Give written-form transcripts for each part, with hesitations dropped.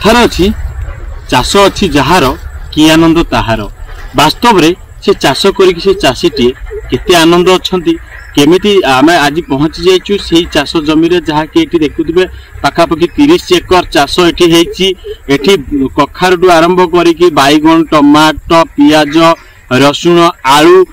कथार अच्छी चाष अच्छी जार कि आनंद ताहार वास्तव रे से चाष करी से चाषीटी केते आनंद अच्छी केमिति आमे आज पहुंची जाइछु सेही चाष जमी रे जहा कि एठी देखुथिबे पाखापाखि 30 एकर चाष एठी हेछि। एठी कखारुडु आरंभ करिकि बाइगण टमाटो पियाज रसुण आलू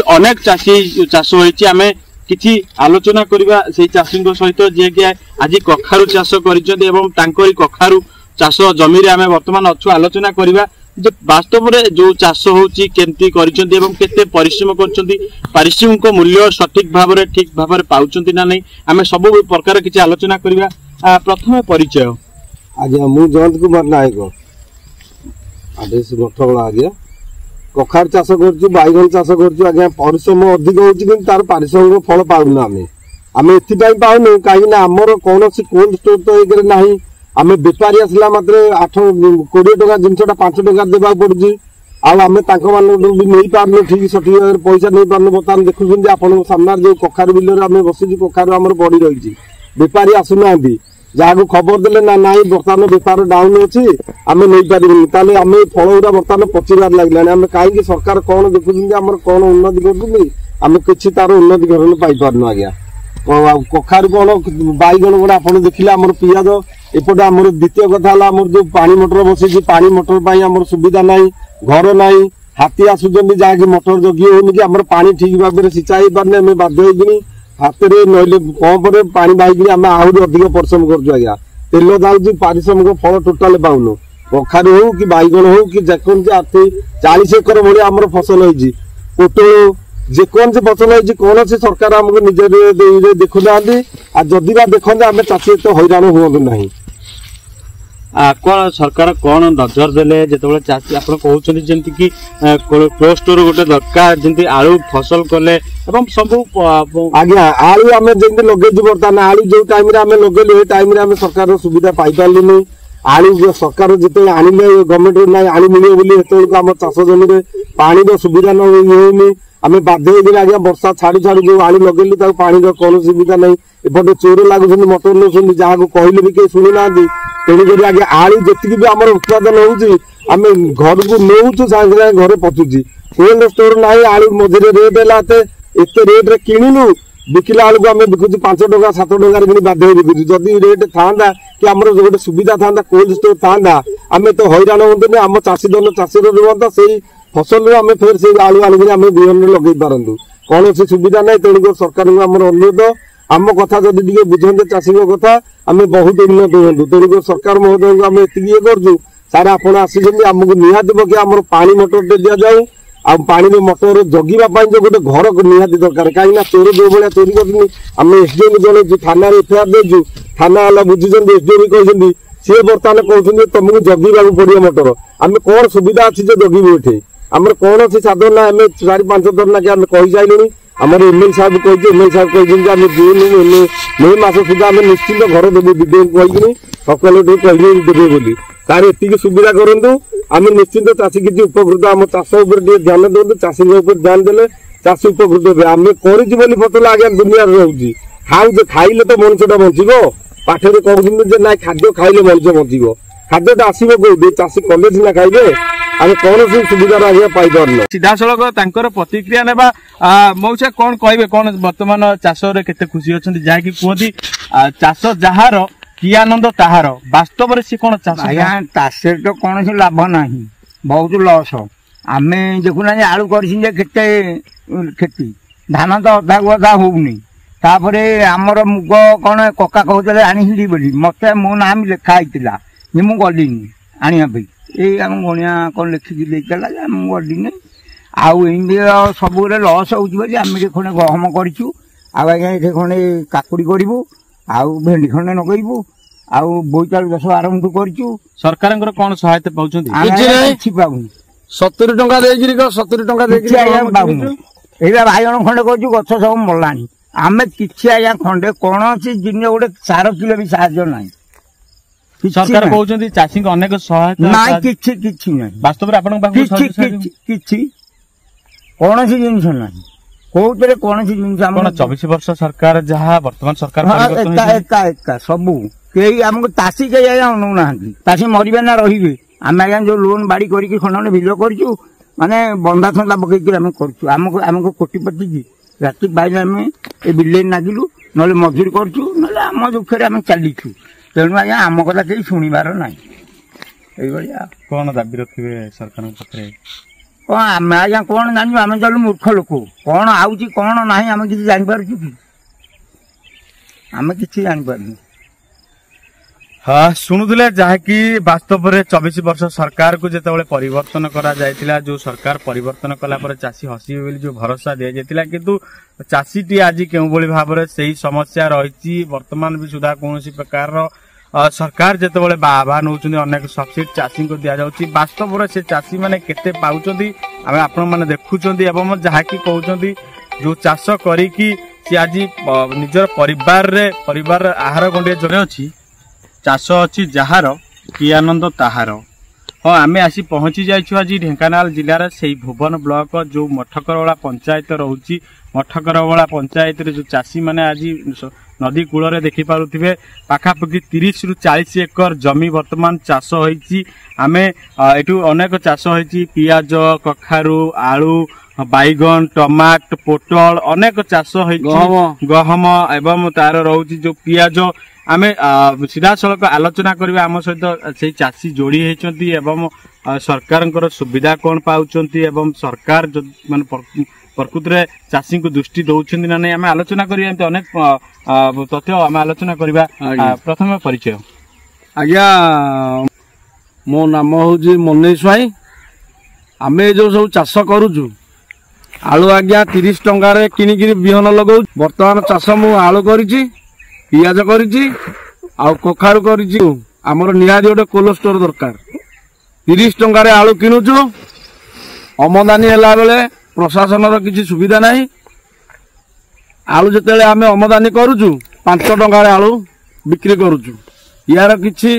अनेक चाषी चाष होइछि। आमे किछि आलोचना करिबा सेही चाषी सहित जे कि आज कखारु चाष करिछथि एवं तांकरी कखारु चाष जमी रे आमे वर्तमान अच्छु आलोचना करिबा जे वास्तव रे जो चाष होउछि केमती करिछथि एवं केते परिश्रम करछथि पारिश्रमिक मूल्य सठिक भाव रे ठीक भाव रे पाउछथि ना नै आमे सब प्रकार किछि आलोचना करिबा। प्रथम परिचय आज्ञा मु जयंत कुमार नायक आदेश मठबला आज्ञा कखार चाष करछु बाइगण चाष करछु आज्ञा परिश्रम अधिक होउछि कि तार पारिश्रमिक फल पाउना आमे एथि पई पाउनु काहे ना हमर कोनोसी कोल्ड स्टोर तो एगरे नाही आमे बेपारी आसला मात्र 8-20 टका जिनसटा 5 टका देबा पड़ुछि आमे तांको मानन भी नहीं पारनो ठीक सठिक पैसा नहीं पारनो बर्तमान देखुछन आपन सामने जो कखार बिलर आमे बसिछि कखार हमर बड़ी रहिछि बेपारी आसुनांती जहाँ खबर देले ना नाई बर्तमान बेपार डाउन अच्छी आम नहीं पारिबुनि ताले आमे फल गुरा बर्तमान पचिबार लागलानी आमे काहे सरकार कौन देखुछन हमर कौन उन्नति करछथि आमे किछि तार उन्नति करण पाई पारनो आज्ञा कखार कौन बाइगण गुड़ा आपन देखिले हमर पियाज एपटे आमर द्वितीय कथा आमर जो पानी मोटर बसी पानी मोटर पाई आमर सुविधा नाई घर नाई हाथी आसुचंदी जहाँकि मोटर जगी होनी कि आमर पानी ठीक भाव में सिंचाई पारने आम बाध्य होगी हाथ में नईले पंपरे पानी बाहर आम आहरी अधिक परिश्रम कर आज्ञा तेल दाऊँ पारिश्रमिक फल टोटाल पाऊनु कखारू हो कि बाइगण हो कि जेकोसी 40 एकर भाई आम फसल होती पोटल जेकोसी फसल होती कौन से सरकार आमको निजे देखुना जदि देखते आम चाषी एत हैरान हूँ ना कौन सरकार कौन नजर देले जेतेबेले चाषी आपण कहउछन जेंति कि कोल्ड स्टोर गोटे दरकार जेंति आलू फसल कले एवं सब आज्ञा आलू आमे जेंति लगेजु बर्तमान आलू जो टाइम रे आमे लगेले ए टाइम रे आमे सरकार सुविधा पाई पारलिनी आलू सरकार जेते आनिले गवर्नमेंट नै आलू मिले बोली हेतु हम चाष जमी रे पानी रो सुविधा न होइनी आमे बाध्य होइनी आज्ञा वर्षा छाड़ी छाड़ी जो आलू लगेली ता पानी रो कोनो सुविधा नै एपटे चोर लागुछन मोटर नोसन जहा को कहले भी के सुनु नांदी तेणुक आगे आलू जी भी आम उत्पादन होम घर को नौचु सागे घर पचुची कोल्ड स्टोर ना आलू मझे रेट है एत रेट रे किणुनु बिकिला आलू को आम बिकुचु 5 टका 7 टकर कि बाध्य बिकुचु जदि रेट था कि आम गोटे सुविधा था कोल्ड स्टोर था आम तो हैरान हमें आम चाषी दल चाषी रुहता से फसल आम फिर से आलू आलू आम बिहन लगे पारतु कौन से सुविधा ना तेणुक सरकार को आम अनुरोध आम कथा जदि बुझे चाषी कथा आम बहुत उन्नत हूँ तेणुक सरकार महोदय को आम ये करूँ सारे आप आमको निहाती पक्षे आम पानी मोटर दि जाऊ आ पानी मोटर जगीवाई जो गोटे घर को निहाती दरकार कहीं चोर जो भाया चोरी करम एसडीओ को जन थाना एफआईआर देचु थाना वाला बुझी एसडीओ भी कहते सी बर्तमान कहते तुमको जगीवा पड़ो मोटर आम कौन सुविधा अच्छी जो जगीबू ये आम कौन से साधन ना आम 4-5 थर ना आम कही सारे आमर एमएल साहब कही एमएल साहब कहते आम जून मई मास सुधा आम निश्चिंत घर देवी विडो कही सकाल कही देवे बोली तार एति सुविधा करूँ आम निश्चिंत चाषी किसी उपकृत आम चाष ध्यान दिखाते चाषी ध्यान देले चाषी उपकृत हे आम कर फसल आज्ञा दुनिया रोचे खाऊ खाइले तो मनुष्यटा बचो पाठे कहते ना खाद्य खाइले मनुष्य बचो खाद्यटा आसो कौटी चाषी कले सीना खाइबे आम कौन सुविधा आज्ञा पाई पारन सीधा सड़क प्रतिक्रिया नेबा मौसा कौन कहे कौन बर्तमान चाष केते खुशी अच्छा जहाँकि कहती चाष जार कि आनंद ताहार वास्तव में सी कौन चाष चाष तो कौन से लाभ ना बहुत लस आम देखुना आलू करते खेती धान तो अधा को अधा होनी तापर आमर मुग कौन कका कहते आनी बोली मत मो ना लिखा होता मु गलिनी आने ये आम गणिया कौन लिखिकी देला गलिनी आउ सब लस होमें खंडे गहम करूँ आज्ञा ये खंडे काकुड़ी करूँ आउ भेंडी खंडे लगेबू आउ बोईतालु चाष आरंभ करूँ सरकार कौन सहायता पाँच कि पाऊँ 70 टका 70 टका पाऊँ ये बाइगण खंडे करूँ गछ सब मरला आम कि आज्ञा खंडे कौन जिन गोटे 4 किलो भी साहय ना सरकार कहते चाषी अनेक सहायता ना कि वास्तव में कौन सी जिन ना कौन सी जिन 24 वर्ष सरकार जहाँ वर्तमान सरकार सबू କେହି ଆମକୁ ଚାଷୀ କେହି ଆଜ୍ଞା ଅନଉନାହାନ୍ତି। ଚାଷୀ ମରିବେ ନା ରହିବେ? ଆମେ ଆଜ୍ଞା ଯୋଉ ଲୋନ୍ ବାଡ଼ି କରିକି ଖଣ୍ଡେ ବିଲ କରିଛୁ ମାନେ ବନ୍ଧା ଥଣ୍ଡା ପକେଇକି ଆମେ କରୁଛୁ। ଆମକୁ କୋଟିପତି କି ରାତି ପାଇଲେ ଆମେ ଏ ବିଲେଇ ନାଗିଲୁ, ନହେଲେ ମଜୁରୀ କରୁଛୁ, ନହେଲେ ଆମ ଦୁଃଖରେ ଆମେ ଚାଲିଛୁ। ତେଣୁ ଆଜ୍ଞା ଆମ କଥା କେହି ଶୁଣିବାର ନାହିଁ। ଏଇଭଳିଆ କଣ ଦାବି ରଖିବେ ସରକାରଙ୍କ ପାଖରେ? କଣ ଆମେ ଆଜ୍ଞା କଣ ଜାଣିଛୁ? ଆମେ ଚାଲୁ ମୂର୍ଖ ଲୋକ, କଣ ଆଉଛି କଣ ନାହିଁ ଆମେ କିଛି ଜାଣିପାରୁଛୁ କି? ଆମେ କିଛି ଜାଣିପାରୁନୁ। ହଁ, ଶୁଣୁଥିଲେ ଯାହାକି ବାସ୍ତବରେ 24 ବର୍ଷ ସରକାରକୁ ଯେତେବେଳେ ପରିବର୍ତ୍ତନ କରାଯାଇଥିଲା, ଯୋଉ ସରକାର ପରିବର୍ତ୍ତନ କଲା ପରେ ଚାଷୀ ହସିବେ ବୋଲି ଯୋଉ ଭରସା ଦିଆଯାଇଥିଲା, କିନ୍ତୁ ଚାଷୀଟି ଆଜି କେଉଁଭଳି ଭାବରେ ସେଇ ସମସ୍ୟା ରହିଛି। ବର୍ତ୍ତମାନ ବି ସୁଦ୍ଧା କୌଣସି ପ୍ରକାରର ସରକାର ଯେତେବେଳେ ବାହା ନେଉଛନ୍ତି ଅନେକ ସବସିଡି ଚାଷୀଙ୍କୁ ଦିଆଯାଉଛି, ବାସ୍ତବରେ ସେ ଚାଷୀ ମାନେ କେତେ ପାଉଛନ୍ତି ଆମେ ଆପଣମାନେ ଦେଖୁଛନ୍ତି। ଏବଂ ଯାହାକି କହୁଛନ୍ତି ଯୋଉ ଚାଷ କରିକି ସେ ଆଜି ନିଜର ପରିବାର ଆହାର ଗଣ୍ଡିଏ ଯୋଡ଼େ ଅଛି, ଚାଷ ଅଛି ଯାହାର କି ଆନନ୍ଦ ତାହାର। ହଁ, ଆମେ ଆସି ପହଞ୍ଚି ଯାଇଛୁ ଆଜି ଢେଙ୍କାନାଳ ଜିଲ୍ଲାର ସେଇ ଭୁବନ ବ୍ଲକ ଯୋଉ ମଠକରବଳା ପଞ୍ଚାୟତ ରହୁଛି। ମଠକରବଳା ପଞ୍ଚାୟତରେ ଯୋଉ ଚାଷୀ ମାନେ ଆଜି ନଦୀ କୂଳରେ ଦେଖିପାରୁଥିବେ ପାଖାପାଖି 30 ରୁ 40 ଏକର ଜମି ବର୍ତ୍ତମାନ ଚାଷ ହୋଇଛି। ଆମେ ଏଠୁ ଅନେକ ଚାଷ ହୋଇଛି, ପିଆଜ, କଖାରୁ, ଆଳୁ, ବାଇଗଣ, ଟମାଟ, ପୋଟଳ ଅନେକ ଚାଷ ହୋଇଛି, ଗହମ ଏବଂ ତାର ରହୁଛି ଯୋଉ ପିଆଜ। ଆମେ ସିଧାସଳଖ ଆଲୋଚନା କରିବା, ଆମ ସହିତ ସେଇ ଚାଷୀ ଯୋଡ଼ି ହେଇଛନ୍ତି ଏବଂ ସରକାରଙ୍କର ସୁବିଧା କଣ ପାଉଛନ୍ତି ଏବଂ ସରକାର ମାନେ ପ୍ରକୃତରେ ଚାଷୀଙ୍କୁ ଦୃଷ୍ଟି ଦଉଛନ୍ତି ନା ନାହିଁ ଆମେ ଆଲୋଚନା କରିବା। ଏମିତି ଅନେକ ତଥ୍ୟ ଆମେ ଆଲୋଚନା କରିବା। ପ୍ରଥମେ ପରିଚୟ। ଆଜ୍ଞା, ମୋ ନାମ ହଉଛି ମନେଇ ସ୍ୱାଇଁ। ଆମେ ଯୋଉ ସବୁ ଚାଷ କରୁଛୁ, ଆଳୁ ଆଜ୍ଞା 30 ଟଙ୍କାରେ କିଣିକିରି ବିହନ ଲଗାଉ। ବର୍ତ୍ତମାନ ଚାଷ ମୁଁ ଆଳୁ କରିଛି, ପିଆଜ କରିଛି, ଆଉ କଖାରୁ କରିଛି। ଆମର ନିହାତି ଗୋଟେ କୋଲ୍ଡ ଷ୍ଟୋର ଦରକାର। 30 ଟଙ୍କାରେ ଆଳୁ କିଣୁଛୁ, ଆମଦାନୀ ହେଲା ବେଳେ ପ୍ରଶାସନର କିଛି ସୁବିଧା ନାହିଁ। ଆଳୁ ଯେତେବେଳେ ଆମେ ଆମଦାନୀ କରୁଛୁ 5 ଟଙ୍କାରେ ଆଳୁ ବିକ୍ରି କରୁଛୁ। ୟାର କିଛି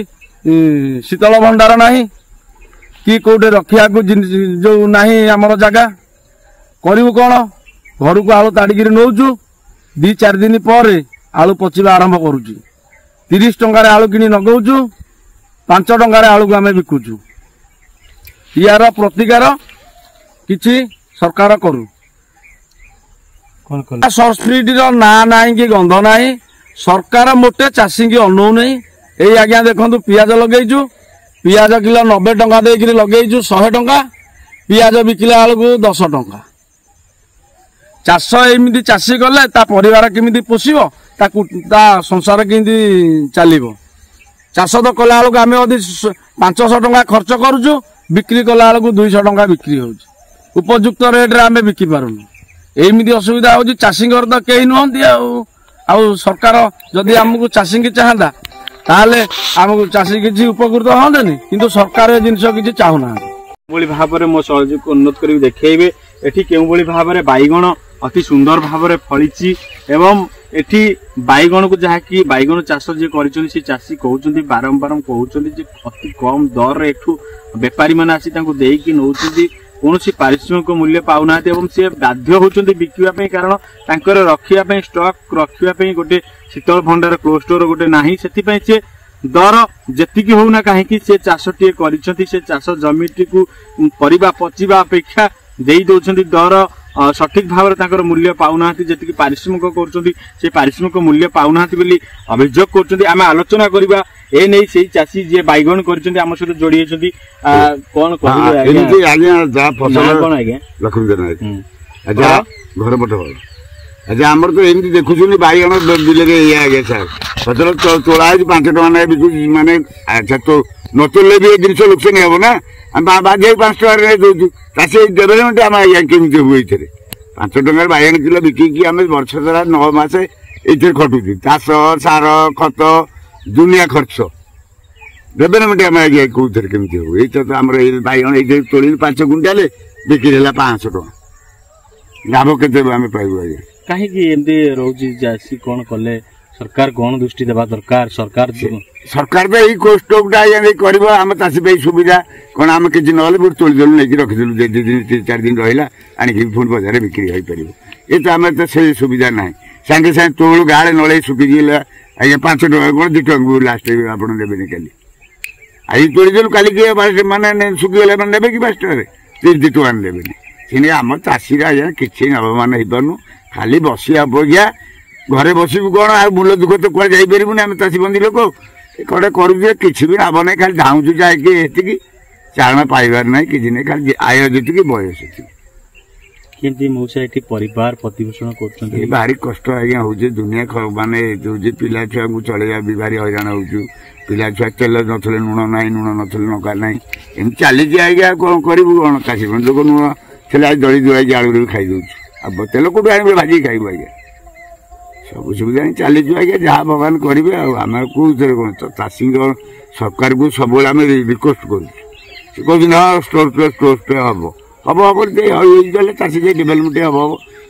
ଶୀତଳ ଭଣ୍ଡାର ନାହିଁ କି କୋଉଠି ରଖିବାକୁ ଯୋଉ ନାହିଁ ଆମର ଜାଗା। କରିବୁ କଣ? ଘରକୁ ଆଳୁ ତାଡ଼ିକିରି ନେଉଛୁ, 2-4 ଦିନ ପରେ ଆଳୁ ପଚିବା ଆରମ୍ଭ କରୁଛି। 30 ଟଙ୍କାରେ ଆଳୁ କିଣି ଲଗାଉଛୁ, 5 ଟଙ୍କାରେ ଆଳୁକୁ ଆମେ ବିକୁଛୁ। ୟାର ପ୍ରତିକାର କିଛି ସରକାର କରୁ। ସବସିଡିର ନାଁ ନାହିଁ କି ଗନ୍ଧ ନାହିଁ। ସରକାର ମୋଟେ ଚାଷୀକି ଅନଉ ନାହିଁ। ଏଇ ଆଜ୍ଞା ଦେଖନ୍ତୁ ପିଆଜ ଲଗେଇଛୁ, ପିଆଜ କିଲୋ 90 ଟଙ୍କା ଦେଇକିରି ଲଗେଇଛୁ 100 ଟଙ୍କା, ପିଆଜ ବିକିଲା ବେଳକୁ 10 ଟଙ୍କା। ଚାଷ ଏମିତି ଚାଷୀ କଲେ ତା ପରିବାର କେମିତି ପୋଷିବ, ତା ସଂସାର କେମିତି ଚାଲିବ? ଚାଷ ତ କଲା ବେଳକୁ ଆମେ ଯଦି 500 ଟଙ୍କା ଖର୍ଚ୍ଚ କରୁଛୁ, ବିକ୍ରି କଲା ବେଳକୁ 200 ଟଙ୍କା ବିକ୍ରି ହଉଛି। ଉପଯୁକ୍ତ ରେଟ୍ରେ ଆମେ ବିକି ପାରୁନୁ। ଏମିତି ଅସୁବିଧା ହଉଛି। ଚାଷୀଙ୍କର ତ କେହି ନୁହନ୍ତି। ଆଉ ସରକାର ଯଦି ଆମକୁ ଚାଷୀକି ଚାହାନ୍ତା ତାହେଲେ ଆମକୁ ଚାଷୀ କିଛି ଉପକୃତ ହୁଅନ୍ତେନି, କିନ୍ତୁ ସରକାର ଏ ଜିନିଷ କିଛି ଚାହୁଁନାହାନ୍ତି। କେଉଁଭଳି ଭାବରେ ମୋ ସହଯୋଗ ଉନ୍ନତ କରିକି ଦେଖେଇବେ। ଏଠି କେଉଁଭଳି ଭାବରେ ବାଇଗଣ ଅତି ସୁନ୍ଦର ଭାବରେ ଫଳିଛି ଏବଂ ଏଠି ବାଇଗଣକୁ ଯାହାକି ବାଇଗଣ ଚାଷ ଯିଏ କରିଛନ୍ତି ସେ ଚାଷୀ କହୁଛନ୍ତି, ବାରମ୍ବାର କହୁଛନ୍ତି ଯେ ଅତି କମ ଦରରେ ଏଠୁ ବେପାରୀ ମାନେ ଆସି ତାଙ୍କୁ ଦେଇକି ନେଉଛନ୍ତି, କୌଣସି ପାରିଶ୍ରମିକ ମୂଲ୍ୟ ପାଉନାହାନ୍ତି ଏବଂ ସେ ବାଧ୍ୟ ହେଉଛନ୍ତି ବିକିବା ପାଇଁ। କାରଣ ତାଙ୍କର ରଖିବା ପାଇଁ ଷ୍ଟକ୍ ରଖିବା ପାଇଁ ଗୋଟେ ଶୀତଳ ଭଣ୍ଡାର କ୍ଲୋଜ ଷ୍ଟୋର ଗୋଟେ ନାହିଁ। ସେଥିପାଇଁ ସେ ଦର ଯେତିକି ହଉନା କାହିଁକି ସେ ଚାଷଟିଏ କରିଛନ୍ତି, ସେ ଚାଷ ଜମିଟିକୁ ପରିବା ପଚିବା ଅପେକ୍ଷା ଦେଇ ଦଉଛନ୍ତି ଦର ସଠିକ ଭାବରେ ତାଙ୍କର ମୂଲ୍ୟ ପାଉନାହାନ୍ତି। ଯେତିକି ପାରିଶ୍ରମିକ କରୁଛନ୍ତି ସେ ପାରିଶ୍ରମିକ ମୂଲ୍ୟ ପାଉନାହାନ୍ତି ବୋଲି ଅଭିଯୋଗ କରୁଛନ୍ତି। ଆମେ ଆଲୋଚନା କରିବା ଏ ନେଇ ସେଇ ଚାଷୀ ଯିଏ ବାଇଗଣ କରିଛନ୍ତି ଆମ ସହିତ ଯୋଡି ହେଇଛନ୍ତି। କଣ କହିବେ ଆଜ୍ଞା? ଯାହା ଫସଲ କଣ ଆଜ୍ଞା ଘର ପଟ ଆଜ୍ଞା ଆମର ତ ଏମିତି ଦେଖୁଛନ୍ତି ବାଇଗଣ ବିଲରେ ଏଇଆ ଆଜ୍ଞା ସାର୍ ଫସଲ ତୋଳା ହେଇଛି 5 ଟଙ୍କା ନେଇ ବିକୁଛି। ମାନେ ଆଚ୍ଛା ତ ନ ତୋଳିଲେ ବି ଏ ଜିନିଷ ଲୋକସାନି ହବ ନା। ଆମେ ବାଧ୍ୟ ହେଇ 5 ଟଙ୍କାରେ ନେଇ ଦଉଛୁ। ଚାଷୀ ଡେଭଲପମେଣ୍ଟ ଆମେ ଆଜ୍ଞା କେମିତି ହବୁ? ଏଇଥିରେ 5 ଟଙ୍କାରେ ବାଇଗଣ କିଲୋ ବିକିକି ଆମେ ବର୍ଷ ସାରା 9 ମାସ ଏଇଥିରେ ଖଟୁଛୁ। ଚାଷ, ସାର, ଖତ, ଦୁନିଆ ଖର୍ଚ୍ଚ। ଡେଭଲପମେଣ୍ଟ ଆମେ ଆଜ୍ଞା କୋଉଥିରେ କେମିତି ହବୁ? ଏଇଟା ତ ଆମର ଏଇ ବାଇଗଣ ଏଇଥିରେ ତୋଳିଲୁ 5 କୁଇଣ୍ଟାଲ ବିକ୍ରି ହେଲା 500 ଟଙ୍କା। ଲାଭ କେତେ ଆମେ ପାଇବୁ ଆଜ୍ଞା? କାହିଁକି ଏମିତି ରହୁଛି? ଚାଷୀ କଣ କଲେ? ସରକାର କଣ ଦୃଷ୍ଟି ଦେବା ଦରକାର? ସରକାର ତ ଏଇ କୋଷ୍ଟଟା ଆଜ୍ଞା କରିବ ଆମ ଚାଷୀ ପାଇଁ ସୁବିଧା କଣ? ଆମେ କିଛି ନହେଲେ ଗୋଟେ ତୋଳିଦେଲୁ ନେଇକି ରଖିଦେଲୁ, 2 ଦିନ 3-4 ଦିନ ରହିଲା ଆଣିକି ପୁଣି ବଜାରରେ ବିକ୍ରି ହେଇପାରିବ। ଏ ତ ଆମେ ତ ସେ ସୁବିଧା ନାହିଁ। ସାଙ୍ଗେ ସାଙ୍ଗେ ତୋଳୁ ଗାଁରେ ନଳେଇ ଶୁଖିଗଲା ଆଜ୍ଞା 5 ଟଙ୍କା କ'ଣ 2 ଟଙ୍କାକୁ ଲାଷ୍ଟ ଆପଣ ଦେବେନି କାଲି ଆଜି ତୋଳିଦେଲୁ କାଲି କିଏ ମାନେ ଶୁଖିଗଲେ ମାନେ ନେବେ କି 5 ଟଙ୍କାରେ 2 ଟଙ୍କା ଦେବେନି ସେଠି ଆମ ଚାଷୀରେ ଆଜ୍ଞା କିଛି ଲାଭବାନ ହେଇପାରୁନୁ ଖାଲି ବସିବା ଅପେକ୍ଷା ଘରେ ବସିବୁ କ'ଣ ଆଉ ମୂଲ ଦୁଃଖ ତ କୁଆଡ଼େ ଯାଇପାରିବୁନି ଆମେ ଚାଷୀ ବନ୍ଦୀ ଲୋକ କୁଆଡ଼େ କରୁଛୁ କିଛି ବି ଲାଭ ନାହିଁ ଖାଲି ଧାଉଁଛୁ ଯାଇକି ଏତିକି ଚାରଣ ପାଇବାର ନାହିଁ କିଛି ନାହିଁ ଖାଲି ଆୟ ଯେତିକି ବୟସ ସେତିକି କେମିତି ମଉସା ଏଠି ପରିବାର ପ୍ରତିପୋଷଣ କରୁଛନ୍ତି ଭାରି କଷ୍ଟ ଆଜ୍ଞା ହଉଛି ଦୁନିଆ ମାନେ ହଉଛି ପିଲା ଛୁଆଙ୍କୁ ଚଳେଇବା ବି ଭାରି ହଇରାଣ ହଉଛୁ ପିଲା ଛୁଆ ତେଲ ନଥିଲେ ଲୁଣ ନାହିଁ ଲୁଣ ନଥିଲେ ଲଙ୍କା ନାହିଁ ଏମିତି ଚାଲିଛି ଆଜ୍ଞା କ'ଣ କରିବୁ କ'ଣ ଚାଷୀ ବନ୍ଦୀ ଲୋକ ଲୁଣ ଥିଲେ ଆଜି ଦଳି ଦୁଳାଇକି ଆଳୁରେ ବି ଖାଇଦେଉଛୁ ଆଉ ତେଲ କୋଉଠୁ ଆଣିବେ ଭାଜିକି ଖାଇବୁ ଆଜ୍ଞା ସବୁ ସୁବିଧା ହିଁ ଚାଲିଛୁ ଆଜ୍ଞା ଯାହା ଭଗବାନ କରିବେ ଆଉ ଆମେ କୋଉଥିରେ କ'ଣ ଚାଷୀଙ୍କ ସରକାରକୁ ସବୁବେଳେ ଆମେ ରିକ୍ୱେଷ୍ଟ କରୁଛୁ ସେ କହୁଛନ୍ତି ହଁ ଷ୍ଟୋର ହବ ହବ ହେଇଗଲେ ଚାଷୀ ଯେ ଡେଭଲପମେଣ୍ଟ ହବ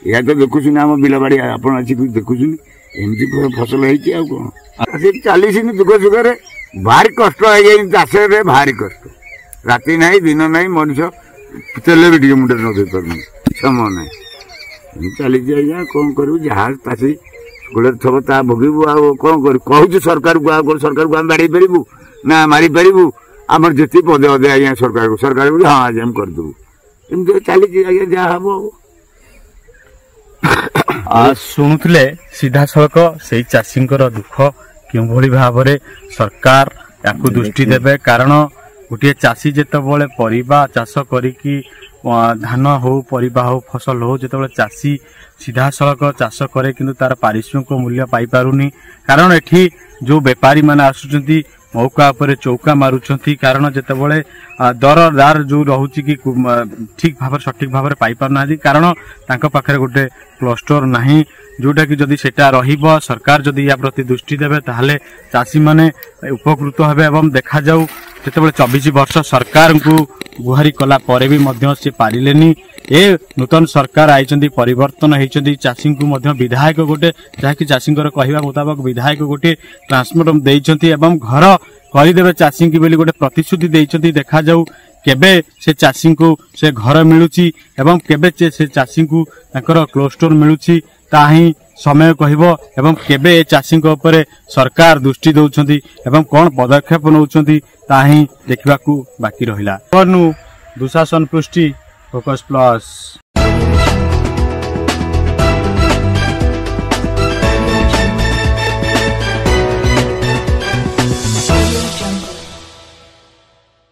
ଏହା ତ ଦେଖୁଛନ୍ତି ଆମ ବିଲ ବାଡ଼ି ଆପଣ ଆସିକି ଦେଖୁଛନ୍ତି ଏମିତି ଫସଲ ହେଇଛି ଆଉ କ'ଣ ସେ ଚାଲିଛି ଯୁଗ ଯୁଗରେ ଭାରି କଷ୍ଟ ହେଇଯାଇଛି ଚାଷରେ ଭାରି କଷ୍ଟ ରାତି ନାହିଁ ଦିନ ନାହିଁ ମଣିଷ ତେଲ ବି ଟିକେ ମୁଣ୍ଡରେ ନ ଦେଇ ପାରୁନି ସମୟ ନାହିଁ ଏମିତି ଚାଲିଛି ଆଜ୍ଞା କ'ଣ କରିବୁ ଯାହା ଚାଷୀ ଗୋଡ଼ରେ ଥବ ତାହା ଭୋଗିବୁ ଆଉ କ'ଣ କରିବୁ କହୁଛୁ ସରକାରକୁ ଆଉ କ'ଣ ସରକାରକୁ ଆମେ ବାଡ଼େଇ ପାରିବୁ ନା ମାରିପାରିବୁ ଆମର ଯେତିକି ପଦେ ଅଧେ ଆଜ୍ଞା ସରକାରକୁ ହଁ ଆଜ୍ଞା ଆମେ କରିଦେବୁ ଏମିତି ଚାଲିଛି ଆଜ୍ଞା ଯାହା ହବ ଶୁଣୁଥିଲେ ସିଧାସଳଖ ସେଇ ଚାଷୀଙ୍କର ଦୁଃଖ କେଉଁଭଳି ଭାବରେ ସରକାର ୟାକୁ ଦୃଷ୍ଟି ଦେବେ କାରଣ ଗୋଟିଏ ଚାଷୀ ଯେତେବେଳେ ପରିବା ଚାଷ କରିକି ଧାନ ହଉ ପରିବା ହଉ ଫସଲ ହଉ ଯେତେବେଳେ ଚାଷୀ ସିଧାସଳଖ ଚାଷ କରେ କିନ୍ତୁ ତାର ପାରିଶ୍ରମିକ ମୂଲ୍ୟ ପାଇପାରୁନି କାରଣ ଏଠି ଯୋଉ ବେପାରୀ ମାନେ ଆସୁଛନ୍ତି ମୌକା ଉପରେ ଚୌକା ମାରୁଛନ୍ତି କାରଣ ଯେତେବେଳେ ଦରଦାର ଯୋଉ ରହୁଛି କି ଠିକ ଭାବରେ ସଠିକ ଭାବରେ ପାଇପାରୁନାହାନ୍ତି କାରଣ ତାଙ୍କ ପାଖରେ ଗୋଟେ କ୍ଲଷ୍ଟର ନାହିଁ ଯୋଉଟା କି ଯଦି ସେଟା ରହିବ ସରକାର ଯଦି ୟା ପ୍ରତି ଦୃଷ୍ଟି ଦେବେ ତାହେଲେ ଚାଷୀମାନେ ଉପକୃତ ହେବେ ଏବଂ ଦେଖାଯାଉ ଯେତେବେଳେ 24 ବର୍ଷ ସରକାରଙ୍କୁ ଗୁହାରି କଲା ପରେ ବି ମଧ୍ୟ ସେ ପାରିଲେନି ଏ ନୂତନ ସରକାର ଆଇଛନ୍ତି ପରିବର୍ତ୍ତନ ହେଇଛନ୍ତି ଚାଷୀଙ୍କୁ ମଧ୍ୟ ବିଧାୟକ ଗୋଟେ ଯାହାକି ଚାଷୀଙ୍କର କହିବା ମୁତାବକ ବିଧାୟକ ଗୋଟେ ଟ୍ରାନ୍ସଫର୍ମର ଦେଇଛନ୍ତି ଏବଂ ଘର କରିଦେବେ ଚାଷୀଙ୍କୁ ବୋଲି ଗୋଟେ ପ୍ରତିଶ୍ରୁତି ଦେଇଛନ୍ତି ଦେଖାଯାଉ କେବେ ସେ ଚାଷୀଙ୍କୁ ସେ ଘର ମିଳୁଛି ଏବଂ କେବେ ସେ ଚାଷୀଙ୍କୁ ତାଙ୍କର କ୍ଲୋଜ ଷ୍ଟୋର ମିଳୁଛି ତାହା ହିଁ ସମୟ କହିବ ଏବଂ କେବେ ଏ ଚାଷୀଙ୍କ ଉପରେ ସରକାର ଦୃଷ୍ଟି ଦେଉଛନ୍ତି ଏବଂ କ'ଣ ପଦକ୍ଷେପ ନେଉଛନ୍ତି ତାହା ହିଁ ଦେଖିବାକୁ ବାକି ରହିଲା ଦୁଶାସନ ପୃଷ୍ଟି ଫୋକସ୍ ପ୍ଲସ୍।